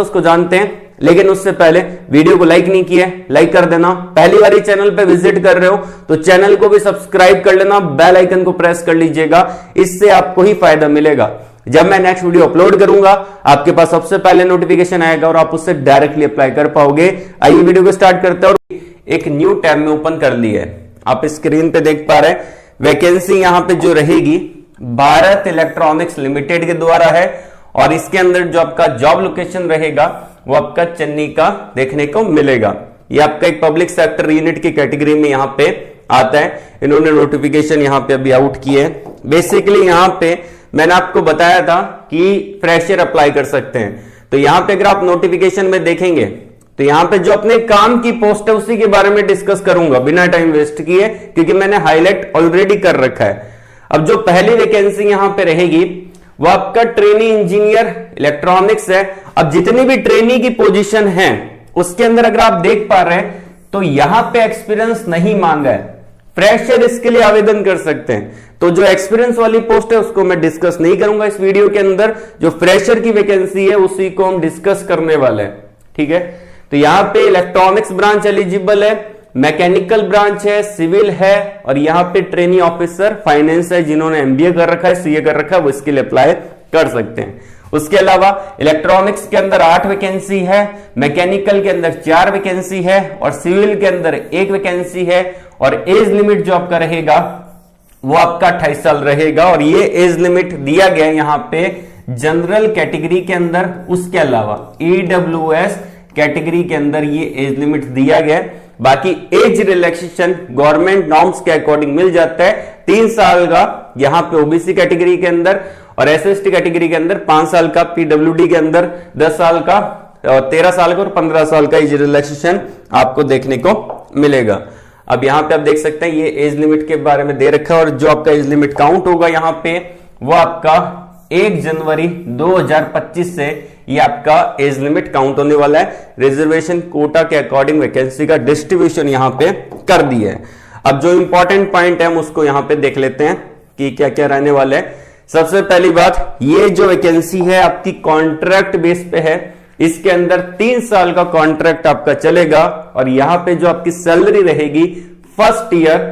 उसको जानते हैं, लेकिन उससे पहले वीडियो को लाइक नहीं किया है, लाइक कर देना। पहली बार चैनल पे विजिट कर रहे हो तो चैनल को भी सब्सक्राइब कर लेना, बेल आइकन को प्रेस कर लीजिएगा, इससे आपको ही फायदा मिलेगा। जब मैं नेक्स्ट वीडियो अपलोड करूंगा आपके पास सबसे पहले नोटिफिकेशन आएगा और आप उससे डायरेक्टली अप्लाई कर पाओगे। आइए वीडियो को स्टार्ट करते हैं। और एक न्यू टैब में ओपन कर ली है, आप स्क्रीन पे देख पा रहे हैं। वैकेंसी यहां पे जो रहेगी भारत इलेक्ट्रॉनिक्स लिमिटेड के द्वारा है और इसके अंदर जो आपका जॉब लोकेशन रहेगा वो आपका चेन्नई का देखने को मिलेगा। ये आपका एक पब्लिक सेक्टर यूनिट की कैटेगरी में यहां पे आता है। इन्होंने नोटिफिकेशन यहां पे अभी आउट किए है। बेसिकली यहां पे मैंने आपको बताया था कि फ्रेशर अप्लाई कर सकते हैं, तो यहां पे अगर आप नोटिफिकेशन में देखेंगे तो यहां पे जो अपने काम की पोस्ट है उसी के बारे में डिस्कस करूंगा बिना टाइम वेस्ट किए, क्योंकि मैंने हाईलाइट ऑलरेडी कर रखा है। अब जो पहली वैकेंसी यहां पे रहेगी वो आपका ट्रेनी इंजीनियर इलेक्ट्रॉनिक्स है। अब जितनी भी ट्रेनी की पोजीशन है उसके अंदर अगर आप देख पा रहे हैं तो यहां पे एक्सपीरियंस नहीं मांगा है, फ्रेशर इसके लिए आवेदन कर सकते हैं। तो जो एक्सपीरियंस वाली पोस्ट है उसको मैं डिस्कस नहीं करूंगा इस वीडियो के अंदर, जो फ्रेशर की वैकेंसी है उसी को हम डिस्कस करने वाले हैं। ठीक है, तो यहां पे इलेक्ट्रॉनिक्स ब्रांच एलिजिबल है, मैकेनिकल ब्रांच है, सिविल है और यहां पे ट्रेनी ऑफिसर फाइनेंस है। जिन्होंने एमबीए कर रखा है, सीए कर रखा है, वो इसके लिए अप्लाई कर सकते हैं। उसके अलावा इलेक्ट्रॉनिक्स के अंदर 8 वैकेंसी है, मैकेनिकल के अंदर 4 वैकेंसी है और सिविल के अंदर 1 वैकेंसी है। और एज लिमिट जो आपका रहेगा वो आपका 28 साल रहेगा और ये एज लिमिट दिया गया है यहां पे जनरल कैटेगरी के अंदर। उसके अलावा ईडब्ल्यूएस कैटेगरी के अंदर ये एज लिमिट दिया गया है। बाकी एज रिलैक्सेशन गवर्नमेंट नॉर्म्स के अकॉर्डिंग मिल जाता है। 3 साल का यहां पे ओबीसी कैटेगरी के अंदर और एसएसटी कैटेगरी के अंदर 5 साल का, पीडब्ल्यूडी के अंदर 10 साल का, 13 साल का और 15 साल का एज रिलैक्सेशन आपको देखने को मिलेगा। अब यहां पे आप देख सकते हैं ये एज लिमिट के बारे में दे रखा है और जो आपका एज लिमिट काउंट होगा यहां पे वो आपका 1 जनवरी 2025 से ये आपका एज लिमिट काउंट होने वाला है। रिजर्वेशन कोटा के अकॉर्डिंग वैकेंसी का डिस्ट्रीब्यूशन यहां पे कर दिया है। अब जो इंपॉर्टेंट पॉइंट है हम उसको यहां पे देख लेते हैं कि क्या क्या रहने वाला है। सबसे पहली बात, ये जो वैकेंसी है आपकी कॉन्ट्रैक्ट बेस पे है। इसके अंदर 3 साल का कॉन्ट्रैक्ट आपका चलेगा और यहां पे जो आपकी सैलरी रहेगी फर्स्ट ईयर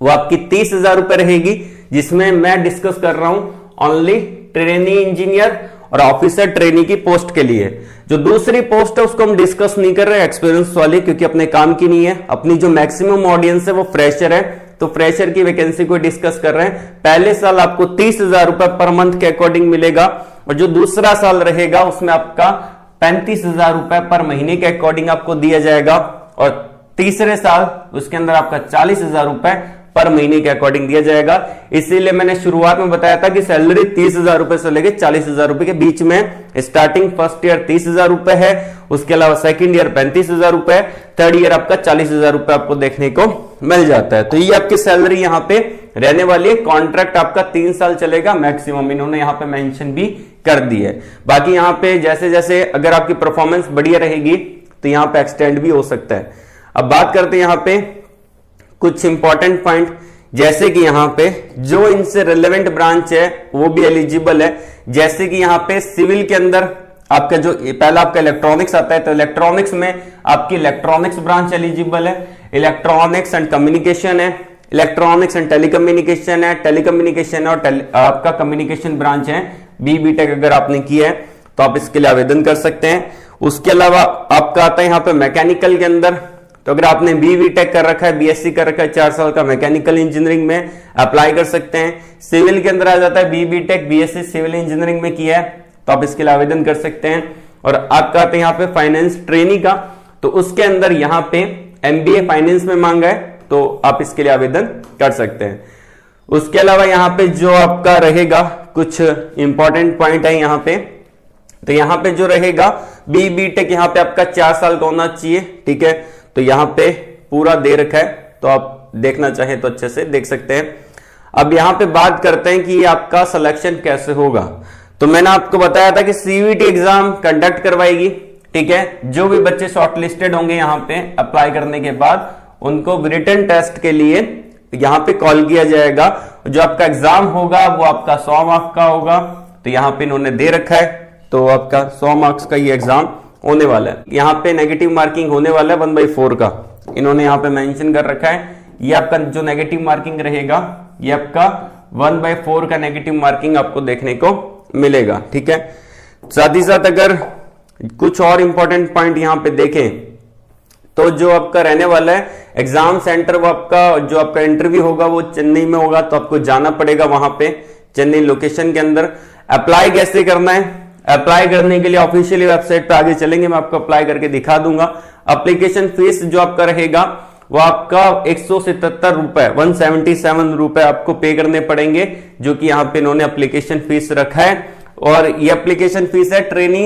वो आपकी 30,000 रुपए रहेगी, जिसमें मैं डिस्कस कर रहा हूं ओनली ट्रेनी इंजीनियर और ऑफिसर ट्रेनी की पोस्ट के लिए। जो दूसरी पोस्ट है उसको हम डिस्कस नहीं कर रहे एक्सपीरियंस वाली, क्योंकि अपने काम की नहीं है। अपनी जो मैक्सिमम ऑडियंस है वो फ्रेशर है, तो फ्रेशर की वैकेंसी को डिस्कस कर रहे हैं। पहले साल आपको 30,000 रुपए पर मंथ के अकॉर्डिंग मिलेगा और जो दूसरा साल रहेगा उसमें आपका 35,000 रुपए पर महीने के अकॉर्डिंग आपको दिया जाएगा और तीसरे साल उसके अंदर आपका 40,000 रुपए पर महीने के अकॉर्डिंग दिया जाएगा। इसीलिए मैंने शुरुआत में बताया था कि सैलरी 30,000 रुपए से लेकर 40,000 रुपए के बीच में। स्टार्टिंग फर्स्ट ईयर 30,000 रुपए है, उसके अलावा सेकंड ईयर 35,000 रुपए, थर्ड ईयर आपका 40,000 रुपए आपको देखने को मिल जाता है। तो ये आपकी सैलरी यहां पे रहने वाली है। कॉन्ट्रैक्ट आपका 3 साल चलेगा मैक्सिमम, इन्होंने यहां पे मेंशन भी कर दी है। बाकी यहां पे जैसे जैसे अगर आपकी परफॉर्मेंस बढ़िया रहेगी तो यहां पे एक्सटेंड भी हो सकता है। अब बात करते हैं यहां पे कुछ इंपॉर्टेंट पॉइंट, जैसे कि यहां पे जो इनसे रिलेवेंट ब्रांच है वो भी एलिजिबल है। जैसे कि यहां पे सिविल के अंदर आपका जो पहला आपका इलेक्ट्रॉनिक्स आता है, तो इलेक्ट्रॉनिक्स में आपकी इलेक्ट्रॉनिक्स ब्रांच एलिजिबल है। इलेक्ट्रॉनिक्स एंड कम्युनिकेशन है, इलेक्ट्रॉनिक्स एंड टेलीकम्युनिकेशन है, टेलीकम्युनिकेशन और आपका कम्युनिकेशन ब्रांच है। बीटेक अगर आपने किया है तो आप इसके लिए आवेदन कर सकते हैं। उसके अलावा आपका आता है यहाँ पे मैकेनिकल के अंदर, तो अगर आपने बीटेक कर रखा है, बीएससी कर रखा है 4 साल का मैकेनिकल इंजीनियरिंग में, अप्लाई कर सकते हैं। सिविल के अंदर आ जाता है बीटेक बीएससी सिविल इंजीनियरिंग में किया है तो आप इसके लिए आवेदन कर सकते हैं। और आपका आता है यहाँ पे फाइनेंस ट्रेनी का, तो उसके अंदर यहाँ पे एमबीए फाइनेंस में मांगा है तो आप इसके लिए आवेदन कर सकते हैं। उसके अलावा यहाँ पे जो आपका रहेगा कुछ इंपॉर्टेंट पॉइंट है यहाँ पे, तो यहाँ पे जो रहेगा बीटेक यहाँ पे आपका 4 साल का होना चाहिए। ठीक है, तो यहाँ पे पूरा दे रखा है, तो आप देखना चाहें तो अच्छे से देख सकते हैं। अब यहाँ पे बात करते हैं कि आपका सिलेक्शन कैसे होगा। तो मैंने आपको बताया था कि सीवीटी एग्जाम कंडक्ट करवाएगी। ठीक है, जो भी बच्चे शॉर्टलिस्टेड होंगे यहाँ पे अप्लाई करने के बाद उनको रिटन टेस्ट के लिए यहाँ पे कॉल किया जाएगा। जो आपका एग्जाम होगा वो आपका 100 मार्क्स का होगा, तो यहाँ पे इन्होंने दे रखा है तो आपका 100 मार्क्स का ये एग्जाम होने वाला है। यहाँ पे नेगेटिव मार्किंग होने वाला है 1/4 का, इन्होंने यहाँ पे मेंशन कर रखा है। ये आपका जो नेगेटिव मार्किंग रहेगा ये आपका 1/4 का नेगेटिव मार्किंग आपको देखने को मिलेगा, ठीक है। साथ ही साथ अगर कुछ और इंपॉर्टेंट पॉइंट यहाँ पे देखें तो जो आपका रहने वाला है एग्जाम सेंटर, वो आपका जो आपका इंटरव्यू होगा वो चेन्नई में होगा, तो आपको जाना पड़ेगा वहां पे चेन्नई लोकेशन के अंदर। अप्लाई कैसे करना है? अप्लाई करने के लिए ऑफिशियली वेबसाइट पे आगे चलेंगे, मैं आपको अप्लाई करके दिखा दूंगा। एप्लीकेशन फीस जो आपका रहेगा वो आपका 177 रुपए 177 रुपए आपको पे करने पड़ेंगे, जो कि यहाँ पे इन्होंने एप्लीकेशन फीस रखा है। और ये एप्लीकेशन फीस है ट्रेनी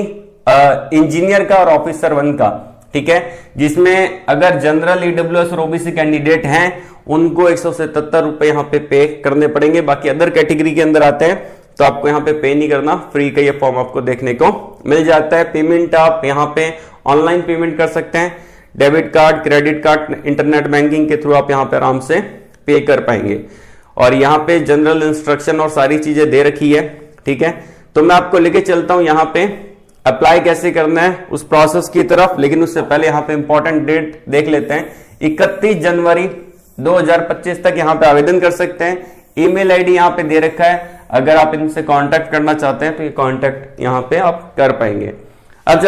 इंजीनियर का और ऑफिसर 1 का, ठीक है, जिसमें अगर जनरल ईडब्ल्यूएस और ओबीसी कैंडिडेट हैं उनको 177 रुपए यहाँ पे करने पड़ेंगे। बाकी अदर कैटेगरी के अंदर आते हैं तो आपको यहाँ पे नहीं करना, फ्री का ये फॉर्म आपको देखने को मिल जाता है। पेमेंट आप यहाँ पे ऑनलाइन पेमेंट कर सकते हैं, debit card, credit card, internet banking के थ्रू आप यहाँ पे आराम से पे कर पाएंगे। और यहाँ पे जनरल इंस्ट्रक्शन और सारी चीजें दे रखी है, ठीक है। तो मैं आपको लेके चलता हूं यहाँ पे अप्लाई कैसे करना है उस प्रोसेस की तरफ, लेकिन उससे पहले यहाँ पे इंपॉर्टेंट डेट देख लेते हैं। 31 जनवरी 2025 तक यहाँ पे आवेदन कर सकते हैं। ईमेल आईडी यहाँ पे दे रखा है, अगर आप इनसे कांटेक्ट करना चाहते हैं तो ये कांटेक्ट यहाँ पे आप कर पाएंगे। अब